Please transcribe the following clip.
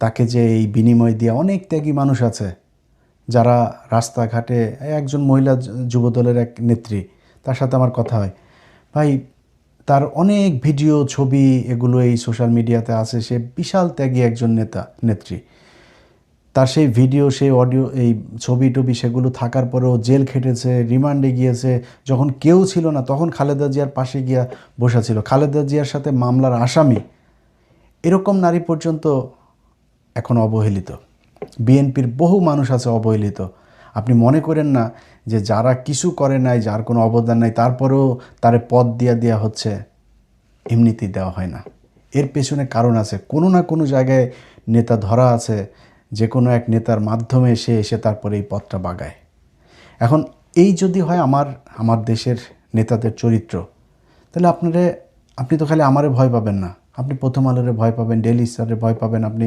তাকে যে এই বিনিময় দিয়ে অনেক ত্যাগী মানুষ আছে যারা রাস্তাঘাটে, একজন মহিলা যুবদলের এক নেত্রী, তার সাথে আমার কথা হয়, ভাই তার অনেক ভিডিও ছবি এগুলো এই সোশ্যাল মিডিয়াতে আছে, সে বিশাল ত্যাগী একজন নেত্রী। তার সেই ভিডিও, সেই অডিও, এই ছবি টবি সেগুলো থাকার পরেও জেল খেটেছে, রিমান্ডে গিয়েছে, যখন কেউ ছিল না তখন খালেদা জিয়ার পাশে গিয়া বসা ছিল, খালেদা জিয়ার সাথে মামলার আসামি। এরকম নারী পর্যন্ত এখন অবহেলিত। বিএনপির বহু মানুষ আছে অবহেলিত। আপনি মনে করেন না যে যারা কিছু করে নাই, যার কোনো অবদান নাই, তারপরেও তারে পদ দেওয়া হচ্ছে, এমনিতেই দেওয়া হয় না। এর পেছনে কারণ আছে, কোনো না কোনো জায়গায় নেতা ধরা আছে, যে কোনো এক নেতার মাধ্যমে সে এসে তারপরে এই পথটা বাগায়। এখন এই যদি হয় আমার দেশের নেতাদের চরিত্র, তাহলে আপনি তো খালি আমারে ভয় পাবেন না, আপনি প্রথম আলোরে ভয় পাবেন, ডেইলি স্টারে ভয় পাবেন, আপনি